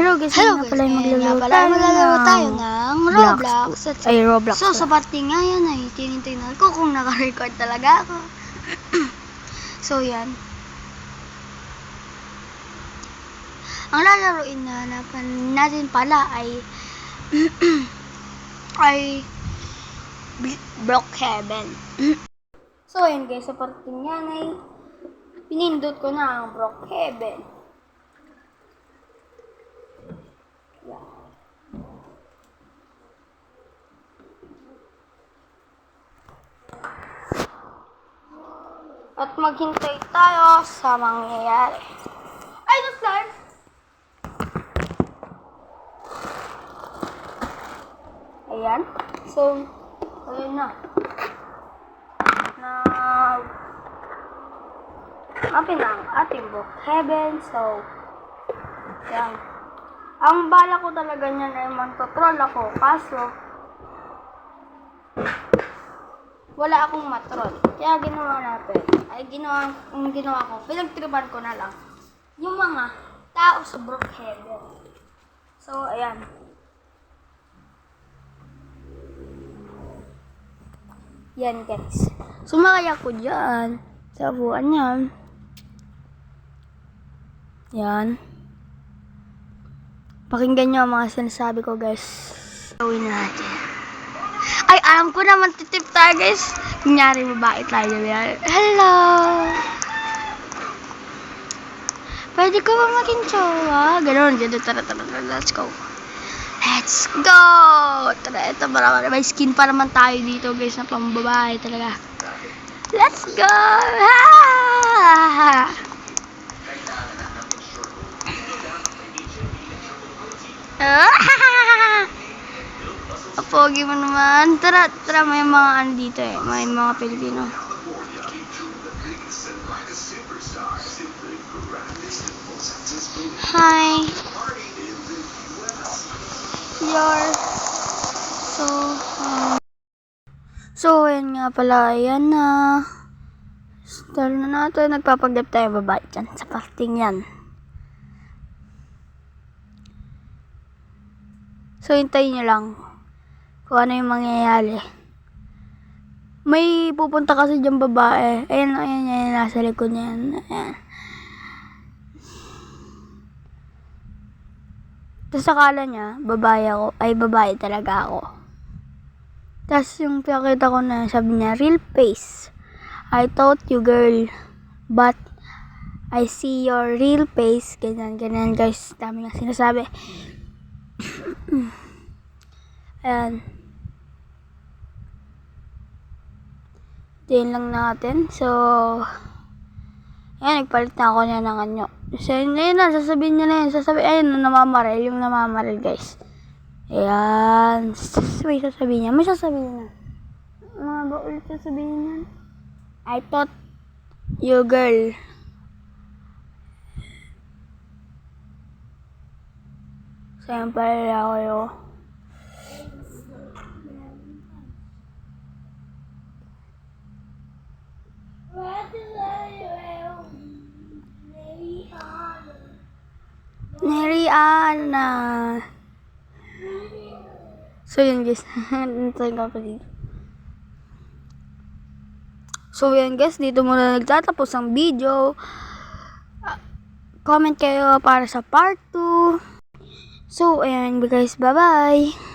Hello guys, Hello nga guys, pala ngayon nga pala maglalaro maglalaro tayo ng ng Roblox. Roblox. So sa parting ngayon ay tinitingnan ko kung naka-record talaga ako. So yan. Ang lalaroin na natin pala ay ay Brookhaven. So yan guys, sa parting yan ay pinindot ko na ang Brookhaven. At maghintay tayo sa mangyayari. Ay, slime! Ayan. So, ayun na. Open na ang ating Brookhaven. So, ayan. Ang bala ko talaga niyan ay mantotroll ako. Kaso, wala akong matroll. Kaya ginawa natin. Ginawa ko, pinagtripan ko na lang yung mga tao sa Brookhaven. So, ayan. Yan, guys. Sumakay ako dyan. Sa buwan yan. Yan. Pakinggan nyo ang mga sinasabi ko, guys. Gawin natin. Ay, alam ko naman titip tayo, guys. Kunyari, mabait tayo. Hello! Pwede ko ba maging jowa? Ganon, tara, let's go. Let's go! Tara, ito, may skin pa naman tayo dito, guys, na pambabae talaga. Let's go! Ha! Pogi mo naman. Tara, may mga ano dito eh. May mga Pilipino. Hi. So, ayan nga pala. Ayan na. Start na natin. Nagpapaglap tayo babae dyan sa parting yan. So, hintayin nyo lang kung ano yung mangyayari. May pupunta kasi dyan babae. Ayan, nasa likod niya. Ayan. Tapos akala niya, babae talaga ako. Tapos yung pinakita ko na, sabi niya, real face. I thought you girl, but I see your real face. Ganyan guys. Dami nga sinasabi. Ayan. Diyan lang natin. So, ayan, nagpalit na ako niya ng anyo. So, ayun na, sasabihin niya na yun. Ayun, yung namamaril, guys. Ayan. May sasabihin niya. May sasabihin na. Mga ba ulit sasabihin niya? I thought you girl. So, ayan pala ako yun. Neriana. So yun guys. So yun guys. Dito muna nagtatapos ang video. Comment kayo para sa part 2. So ayan guys. Bye bye.